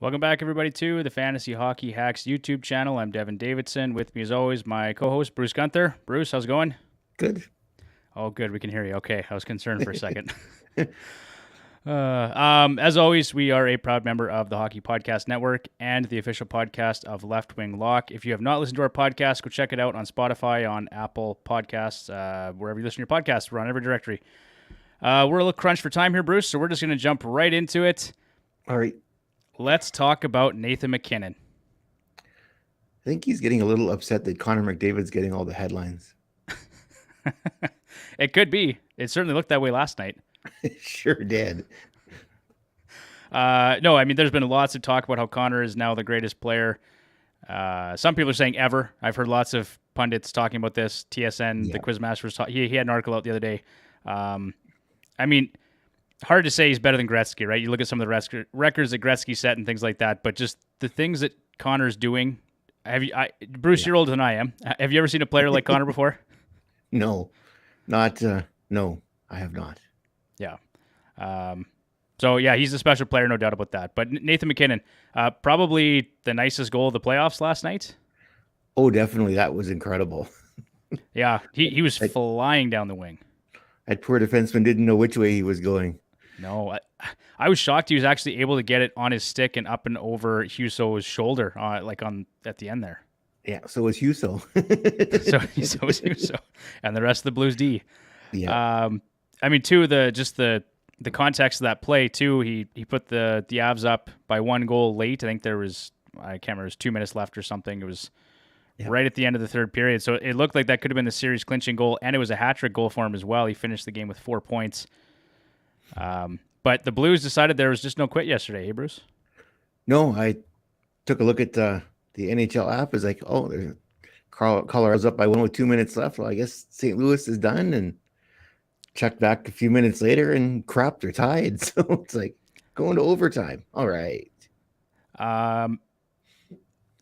Welcome back, everybody, to the Fantasy Hockey Hacks YouTube channel. I'm Devon Davidson. With me, as always, my co-host, Bruce Gunther. Bruce, how's it going? Good. Oh, good. We can hear you. Okay, I was concerned for a second. As always, we are a proud member of the Hockey Podcast Network and the official podcast of Left Wing Lock. If you have not listened to our podcast, go check it out on Spotify, on Apple Podcasts, wherever you listen to your podcasts. We're on every directory. We're a little crunched for time here, Bruce, so we're just going to jump right into it. All right. Let's talk about Nathan MacKinnon. I think he's getting a little upset that Connor McDavid's getting all the headlines. It could be. It certainly looked that way last night. It sure did. No, I mean, there's been lots of talk about how Connor is now the greatest player. Some people are saying ever. I've heard lots of pundits talking about this. TSN, the Quizmaster, was he had an article out the other day. I mean, hard to say he's better than Gretzky, right? You look at some of the records that Gretzky set and things like that, but just the things that Connor's doing. Bruce, you're older than I am. Have you ever seen a player like Connor before? No, no, I have not. Yeah. So, yeah, he's a special player, no doubt about that. But Nathan MacKinnon, probably the nicest goal of the playoffs last night. Oh, definitely. That was incredible. Yeah, he was flying down the wing. That poor defenseman didn't know which way he was going. No, I was shocked he was actually able to get it on his stick and up and over Husso's shoulder, at the end there. Yeah, so was Husso. so was Husso, and the rest of the Blues D. Yeah. I mean, too, the context of that play too. He put the Avs up by 1 goal late. I think there was, I can't remember, it was 2 minutes left or something. It was right at the end of the third period. So it looked like that could have been the series clinching goal, and it was a hat-trick goal for him as well. He finished the game with 4 points. But the Blues decided there was just no quit yesterday, hey, Bruce? No, I took a look at the NHL app. It's like, oh, there's Colorado's up by 1 with 2 minutes left. Well, I guess St. Louis is done, and checked back a few minutes later and crap, they're tied. So it's like going to overtime. All right.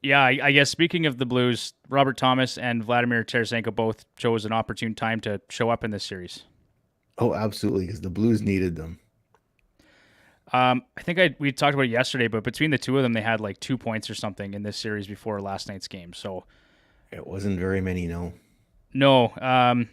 Yeah, I guess speaking of the Blues, Robert Thomas and Vladimir Tarasenko both chose an opportune time to show up in this series. Oh, absolutely, because the Blues needed them. I think we talked about it yesterday, but between the two of them, they had like 2 points or something in this series before last night's game. So it wasn't very many, no. No.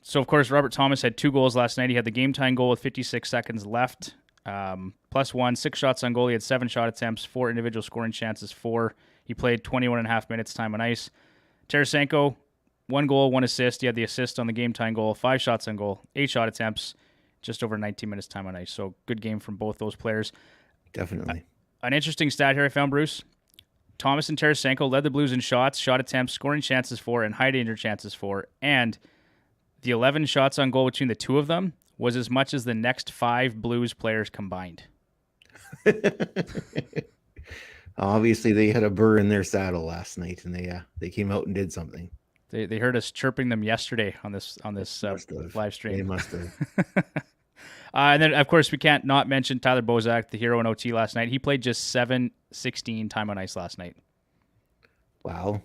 So, of course, Robert Thomas had 2 goals last night. He had the game-tying goal with 56 seconds left. +1, 6 shots on goal. He had 7 shot attempts, 4 individual scoring chances, 4. He played 21.5 minutes time on ice. Tarasenko, 1 goal, 1 assist. He had the assist on the game-tying goal, 5 shots on goal, 8 shot attempts, just over 19 minutes time on ice. So, good game from both those players. Definitely. An interesting stat here I found, Bruce. Thomas and Tarasenko led the Blues in shots, shot attempts, scoring chances for, and high danger chances for. And the 11 shots on goal between the two of them was as much as the next 5 Blues players combined. Obviously, they had a burr in their saddle last night, and they came out and did something. They heard us chirping them yesterday on this live stream. They must have. And then, of course, we can't not mention Tyler Bozak, the hero in OT last night. He played just 7:16 time on ice last night. Wow.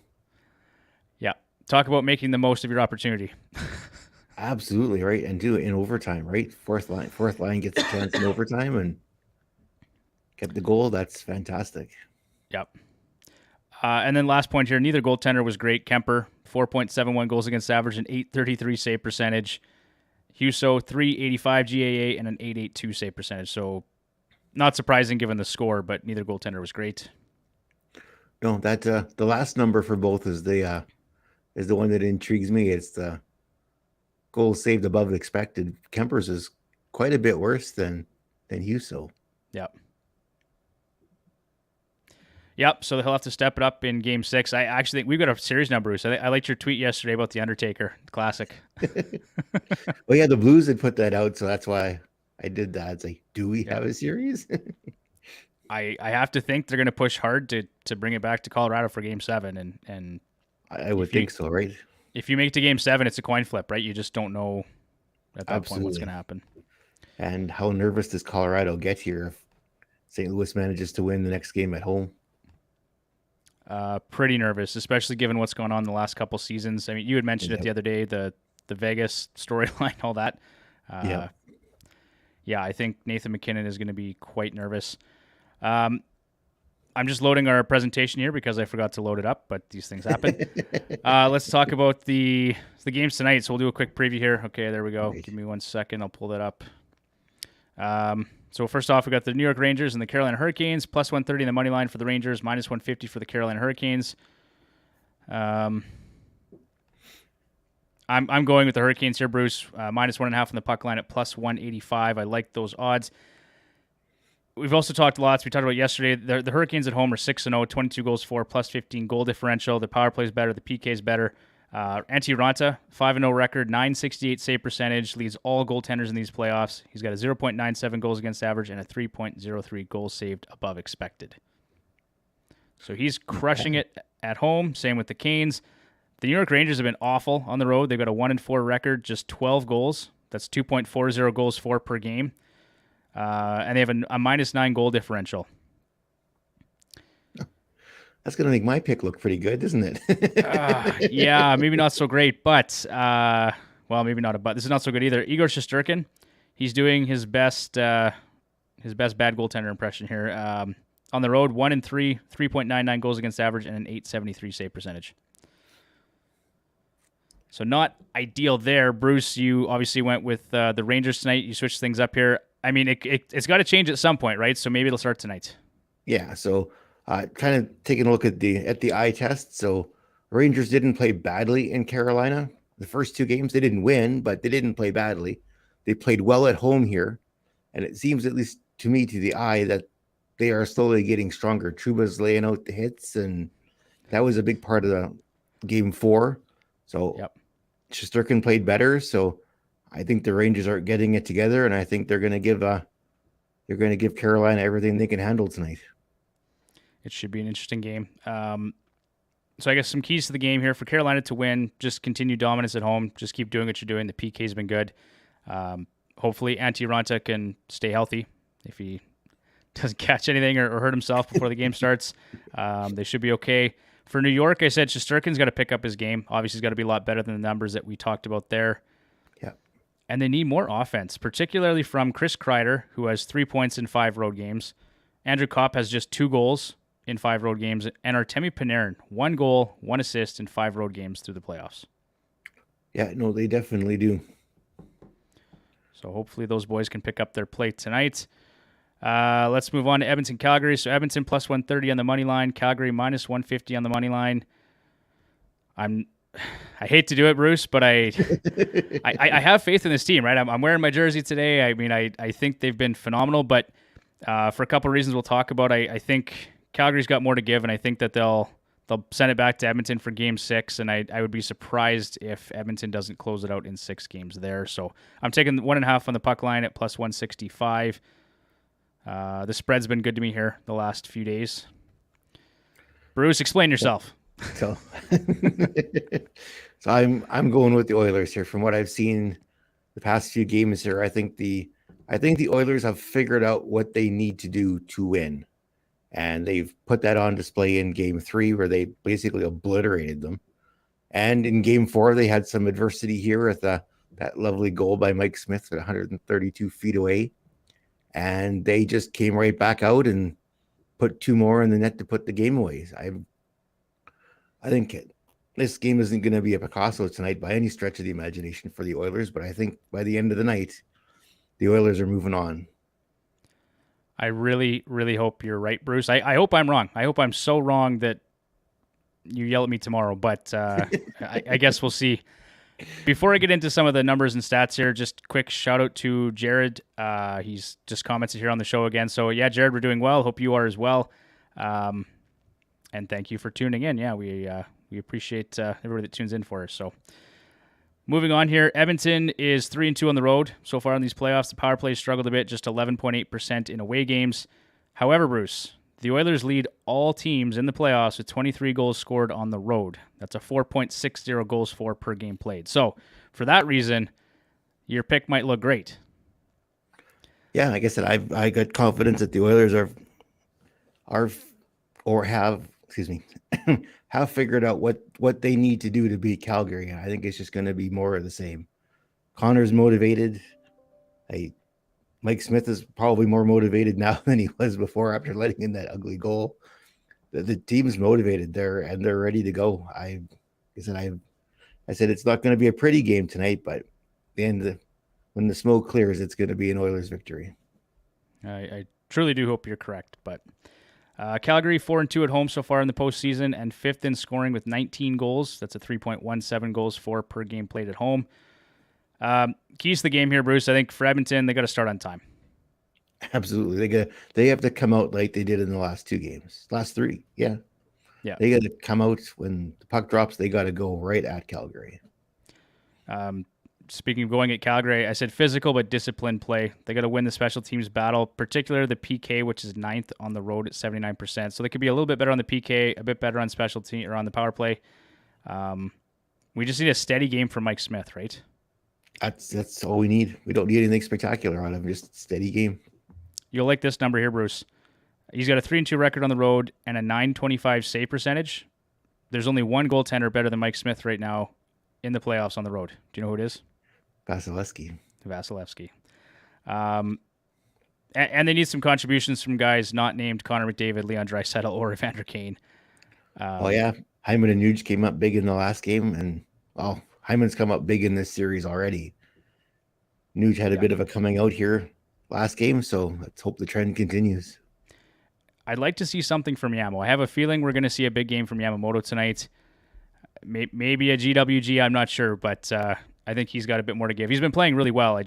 Yeah. Talk about making the most of your opportunity. Absolutely, right? And do it in overtime, right? Fourth line gets a chance in overtime and get the goal. That's fantastic. Yep. And then last point here, neither goaltender was great. Kemper, 4.71 goals against average, an .833 save percentage. Husso, 385 GAA and an .882 save percentage. So not surprising given the score, but neither goaltender was great. No, that the last number for both is the one that intrigues me. It's the goals saved above expected. Kemper's is quite a bit worse than Husso. Yep. Yep, so he'll have to step it up in Game 6. I actually think we've got a series now, Bruce. I liked your tweet yesterday about The Undertaker. Classic. Well, yeah, the Blues had put that out, so that's why I did that. It's like, do we have a series? I have to think they're going to push hard to bring it back to Colorado for Game 7. And I would think so, right? If you make it to Game 7, it's a coin flip, right? You just don't know at that point what's going to happen. And how nervous does Colorado get here if St. Louis manages to win the next game at home? Pretty nervous, especially given what's going on the last couple seasons. I mean, you had mentioned it the other day, the Vegas storyline, all that. Yeah, I think Nathan MacKinnon is going to be quite nervous. I'm just loading our presentation here because I forgot to load it up, but these things happen. Let's talk about the games tonight. So we'll do a quick preview here. Okay, there we go. Right. Give me 1 second. I'll pull that up. So first off, we got the New York Rangers and the Carolina Hurricanes, plus 130 in the money line for the Rangers, minus 150 for the Carolina Hurricanes. I'm going with the Hurricanes here, Bruce. Minus 1.5 on the puck line at plus 185. I like those odds. We've also talked lots. We talked about yesterday. The Hurricanes at home are 6-0, 22 goals for, plus 15 goal differential. The power play is better. The PK is better. Antti Raanta, 5-0 record, 968 save percentage, leads all goaltenders in these playoffs. He's got a 0.97 goals against average and a 3.03 goals saved above expected. So he's crushing it at home. Same with the Canes. The New York Rangers have been awful on the road. They've got a 1-4 record, just 12 goals. That's 2.40 goals for per game. And they have a minus 9 goal differential. That's going to make my pick look pretty good, isn't it? Yeah, maybe not so great, but, well, maybe not a but. This is not so good either. Igor Shesterkin, he's doing his best bad goaltender impression here. On the road, 1-3, 3.99 goals against average, and an 873 save percentage. So not ideal there. Bruce, you obviously went with the Rangers tonight. You switched things up here. I mean, it's got to change at some point, right? So maybe it'll start tonight. Yeah, so kind of taking a look at the eye test. So Rangers didn't play badly in Carolina. The first 2 games, they didn't win, but they didn't play badly. They played well at home here. And it seems, at least to me, to the eye, that they are slowly getting stronger. Trouba's laying out the hits, and that was a big part of the game 4. So yep. Shesterkin played better. So I think the Rangers are getting it together, and I think they're going to give Carolina everything they can handle tonight. It should be an interesting game. So I guess some keys to the game here for Carolina to win: just continue dominance at home. Just keep doing what you're doing. The PK's been good. Hopefully, Antti Raanta can stay healthy. If he doesn't catch anything or hurt himself before the game starts, they should be okay. For New York, I said Shesterkin's got to pick up his game. Obviously, he's got to be a lot better than the numbers that we talked about there. Yeah. And they need more offense, particularly from Chris Kreider, who has 3 points in 5 road games. Andrew Kopp has just 2 goals in 5 road games. And Artemi Panarin, 1 goal, 1 assist in 5 road games through the playoffs. Yeah, no, they definitely do. So hopefully those boys can pick up their plate tonight. Let's move on to Edmonton, Calgary. So Edmonton plus 130 on the money line. Calgary minus 150 on the money line. I hate to do it, Bruce, but I have faith in this team, right? I'm wearing my jersey today. I mean, I think they've been phenomenal, but for a couple of reasons we'll talk about, I think Calgary's got more to give, and I think that they'll send it back to Edmonton for Game 6, and I would be surprised if Edmonton doesn't close it out in 6 games there. So I'm taking 1.5 on the puck line at plus 165. The spread's been good to me here the last few days. Bruce, explain yourself. So, I'm going with the Oilers here. From what I've seen the past few games here, I think the Oilers have figured out what they need to do to win, and they've put that on display in Game 3, where they basically obliterated them. And in Game 4, they had some adversity here with that lovely goal by Mike Smith at 132 feet away. And they just came right back out and put 2 more in the net to put the game away. I think this game isn't going to be a Picasso tonight by any stretch of the imagination for the Oilers, but I think by the end of the night, the Oilers are moving on. I really, really hope you're right, Bruce. I hope I'm wrong. I hope I'm so wrong that you yell at me tomorrow, but I guess we'll see. Before I get into some of the numbers and stats here, just quick shout out to Jared. He's just commented here on the show again. So yeah, Jared, we're doing well. Hope you are as well. And thank you for tuning in. Yeah, we appreciate everybody that tunes in for us. So moving on here, Edmonton is 3-2 on the road so far in these playoffs. The power play struggled a bit, just 11.8% in away games. However, Bruce, the Oilers lead all teams in the playoffs with 23 goals scored on the road. That's a 4.60 goals for per game played. So for that reason, your pick might look great. Yeah, like I said, I got confidence that the Oilers have figured out what they need to do to beat Calgary. And I think it's just going to be more of the same. Connor's motivated. Mike Smith is probably more motivated now than he was before after letting in that ugly goal. the team's motivated there and they're ready to go. I said it's not going to be a pretty game tonight, but when the smoke clears, it's going to be an Oilers victory. I truly do hope you're correct. But Calgary 4-2 at home so far in the postseason and 5th in scoring with 19 goals. That's a 3.17 goals for per game played at home. Keys to the game here, Bruce. I think for Edmonton, they got to start on time. Absolutely, they have to come out like they did in the last 2 games, last 3. Yeah. They got to come out when the puck drops. They got to go right at Calgary. Speaking of going at Calgary, I said physical but disciplined play. They got to win the special teams battle, particularly the PK, which is 9th on the road at 79%. So they could be a little bit better on the PK, a bit better on special team or on the power play. We just need a steady game from Mike Smith, right? That's all we need. We don't need anything spectacular out of him. Just a steady game. You'll like this number here, Bruce. He's got a 3-2 record on the road and a .925 save percentage. There's only one goaltender better than Mike Smith right now in the playoffs on the road. Do you know who it is? Vasilevsky. And they need some contributions from guys not named Connor McDavid, Leon Draisaitl, or Evander Kane. Hyman and Nuge came up big in the last game, and Hyman's come up big in this series already. Nuge had a bit of a coming out here last game, so let's hope the trend continues. I'd like to see something from Yamo. I have a feeling we're going to see a big game from Yamamoto tonight. Maybe a GWG, I'm not sure, but I think he's got a bit more to give. He's been playing really well. I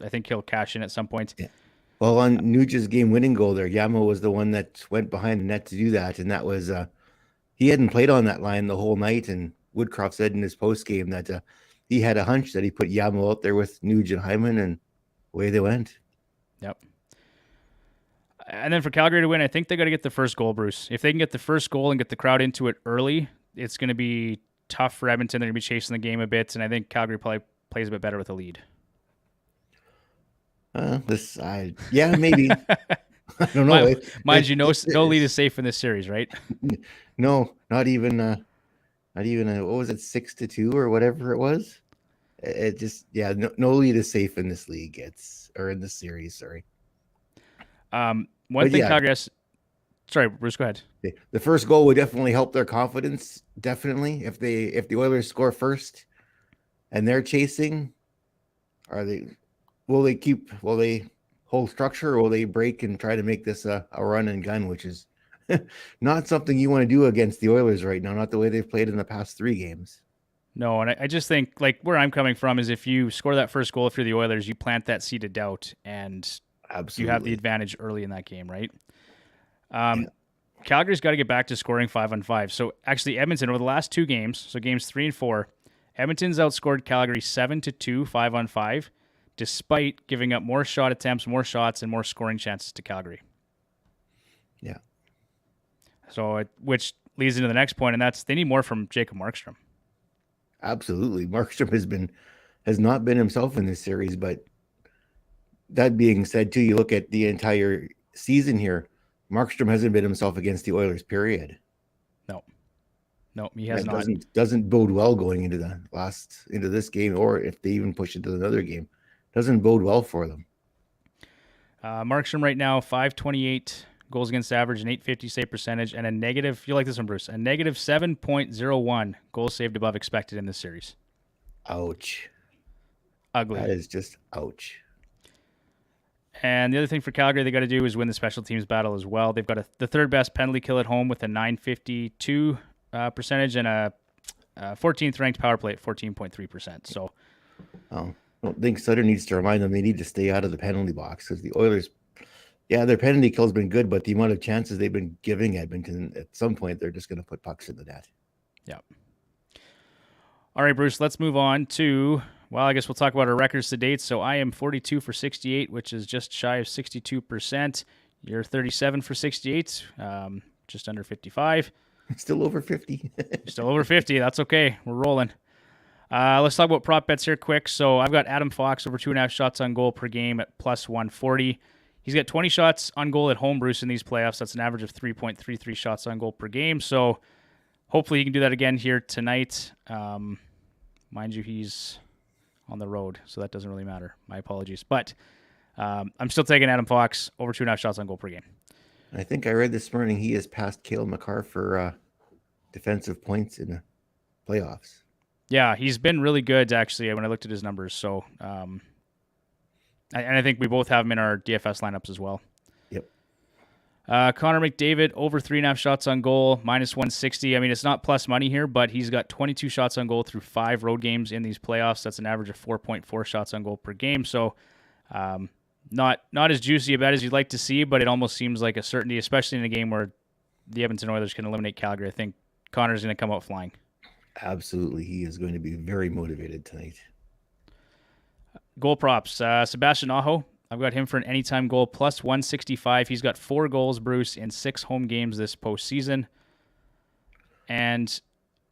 think he'll cash in at some point. Yeah. Well, on Nuge's game-winning goal there, Yamo was the one that went behind the net to do that, and that was he hadn't played on that line the whole night, and Woodcroft said in his post-game that he had a hunch that he put Yamo out there with Nuge and Hyman, and away they went. Yep. And then for Calgary to win, I think they got to get the first goal, Bruce. If they can get the first goal and get the crowd into it early, it's going to be tough for Edmonton. They're going to be chasing the game a bit, and I think Calgary probably plays a bit better with a lead. Maybe. I don't know. Mind you, no lead is safe in this series, right? No, not even what was it, 6-2 or whatever it was? It just, no lead is safe in this league. In this series. Sorry. Calgary has. Sorry, Bruce, go ahead. The first goal would definitely help their confidence. Definitely, if the Oilers score first, and they're chasing, will they hold structure, or will they break and try to make this a run and gun, which is not something you want to do against the Oilers right now. Not the way they've played in the past 3 games. No, and I just think, like, where I'm coming from is if you score that first goal, if you're the Oilers, you plant that seed of doubt, and absolutely, you have the advantage early in that game, right? Calgary's got to get back to scoring 5-on-5. So actually, Edmonton over the last 2 games, so games 3 and 4, Edmonton's outscored Calgary 7-2, 5-on-5, despite giving up more shot attempts, more shots, and more scoring chances to Calgary. Yeah. So which leads into the next point, and that's they need more from Jacob Markstrom. Absolutely, Markstrom has not been himself in this series. But that being said, too, you look at the entire season here. Markstrom hasn't been himself against the Oilers, period. No, he has not. Doesn't bode well going into this game, or if they even push into another game. Doesn't bode well for them. Markstrom right now, .528 goals against average, an .850 save percentage, and a negative, you like this one, Bruce, a negative 7.01 goals saved above expected in this series. Ouch. Ugly. That is just ouch. And the other thing for Calgary they got to do is win the special teams battle as well. They've got the third best penalty kill at home with a .952 percentage and a 14th ranked power play at 14.3%. So, I don't think Sutter needs to remind them they need to stay out of the penalty box, because the Oilers, their penalty kill has been good, but the amount of chances they've been giving Edmonton, at some point they're just going to put pucks in the net. Yeah. All right, Bruce, let's move on to, well, I guess we'll talk about our records to date. So I am 42 for 68, which is just shy of 62%. You're 37 for 68, just under 55. Still over 50. Still over 50. That's okay. We're rolling. Let's talk about prop bets here quick. So I've got Adam Fox over 2.5 shots on goal per game at plus 140. He's got 20 shots on goal at home, Bruce, in these playoffs. That's an average of 3.33 shots on goal per game. So hopefully he can do that again here tonight. Mind you, he's on the road, so that doesn't really matter. My apologies. But I'm still taking Adam Fox over 2.5 shots on goal per game. I think I read this morning he has passed Cale Makar for defensive points in the playoffs. Yeah, he's been really good, actually, when I looked at his numbers. So, and I think we both have him in our DFS lineups as well. Yep. Connor McDavid, over 3.5 shots on goal, minus 160. I mean, it's not plus money here, but he's got 22 shots on goal through 5 road games in these playoffs. That's an average of 4.4 shots on goal per game. So, not as juicy a bet as you'd like to see, but it almost seems like a certainty, especially in a game where the Edmonton Oilers can eliminate Calgary. I think Connor's going to come out flying. Absolutely. He is going to be very motivated tonight. Goal props. Sebastian Aho. I've got him for an anytime goal, plus 165. He's got 4 goals, Bruce, in 6 home games this postseason. And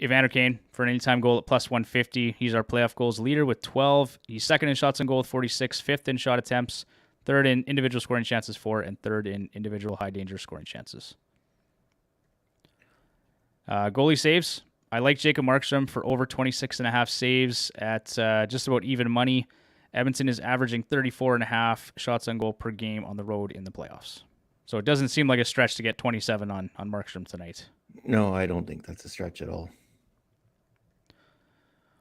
Evander Kane for an anytime goal at plus 150. He's our playoff goals leader with 12. He's second in shots on goal with 46, 5th in shot attempts, 3rd in individual scoring chances for, and 3rd in individual high danger scoring chances. Goalie saves. I like Jacob Markstrom for over 26.5 saves at just about even money. Edmonton is averaging 34.5 shots on goal per game on the road in the playoffs. So it doesn't seem like a stretch to get 27 on Markstrom tonight. No, I don't think that's a stretch at all.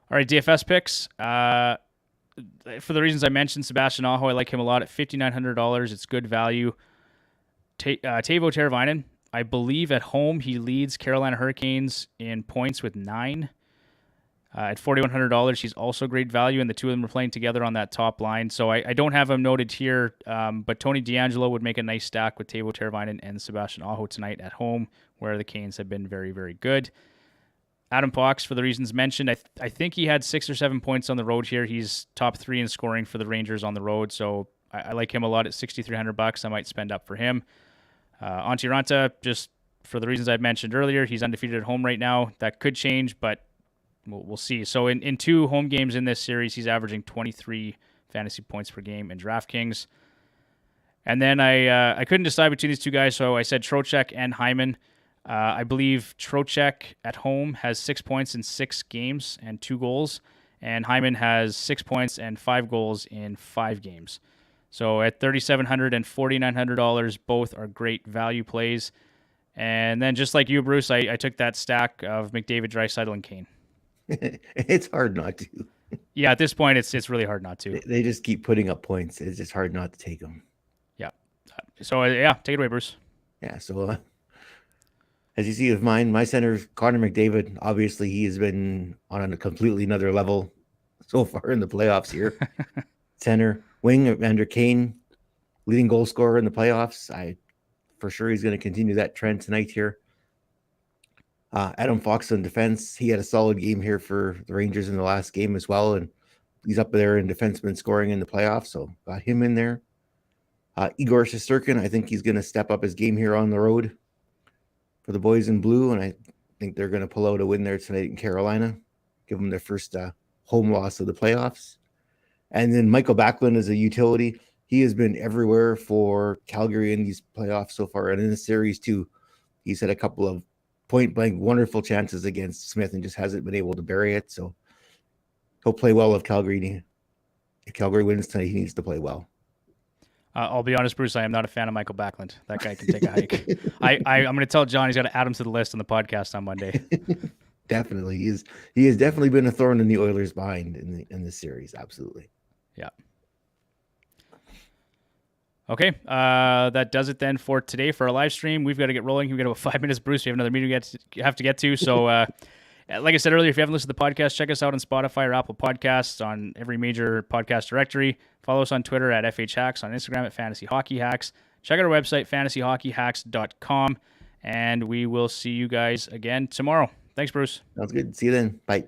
All right, DFS picks. For the reasons I mentioned, Sebastian Aho, I like him a lot at $5,900. It's good value. Teuvo Teravainen, I believe at home he leads Carolina Hurricanes in points with 9. At $4,100, he's also great value, and the two of them are playing together on that top line. So I don't have him noted here, but Tony DeAngelo would make a nice stack with Teuvo Teravainen and Sebastian Aho tonight at home, where the Canes have been very, very good. Adam Fox, for the reasons mentioned, I think he had 6 or 7 points on the road here. He's top 3 in scoring for the Rangers on the road, so I like him a lot at $6,300. I might spend up for him. Antti Ranta, just for the reasons I mentioned earlier, he's undefeated at home right now. That could change, but we'll see. So in 2 home games in this series, he's averaging 23 fantasy points per game in DraftKings. And then I couldn't decide between these two guys, so I said Trocheck and Hyman. I believe Trocheck at home has 6 points in 6 games and 2 goals, and Hyman has 6 points and 5 goals in 5 games. So at $3,700 and $4,900, both are great value plays. And then just like you, Bruce, I took that stack of McDavid, Draisaitl, and Kane. It's hard not to. Yeah, at this point, it's really hard not to. They just keep putting up points. It's just hard not to take them. Yeah. So, yeah, take it away, Bruce. Yeah, so as you see with mine, my center, Connor McDavid, obviously he has been on a completely another level so far in the playoffs here. Center, wing, Evander Kane, leading goal scorer in the playoffs. For sure he's going to continue that trend tonight here. Adam Fox on defense. He had a solid game here for the Rangers in the last game as well, and he's up there in defenseman scoring in the playoffs, so got him in there. Igor Shesterkin, I think he's going to step up his game here on the road for the boys in blue, and I think they're going to pull out a win there tonight in Carolina, give them their first home loss of the playoffs. And then Michael Backlund is a utility. He has been everywhere for Calgary in these playoffs so far, and in the series too. He's had a couple of point-blank wonderful chances against Smith and just hasn't been able to bury it. So he'll play well if Calgary wins tonight. He needs to play well. I'll be honest, Bruce, I am not a fan of Michael Backlund. That guy can take a hike. I'm going to tell John he's got to add him to the list on the podcast on Monday. Definitely. He has definitely been a thorn in the Oilers' behind in this series. Absolutely. Yeah. Okay, that does it then for today for our live stream. We've got to get rolling. We've got about 5 minutes, Bruce. We have another meeting we have to get to. So, like I said earlier, if you haven't listened to the podcast, check us out on Spotify or Apple Podcasts, on every major podcast directory. Follow us on Twitter at FHHacks, on Instagram at Fantasy Hockey Hacks. Check out our website, fantasyhockeyhacks.com, and we will see you guys again tomorrow. Thanks, Bruce. Sounds good. See you then. Bye.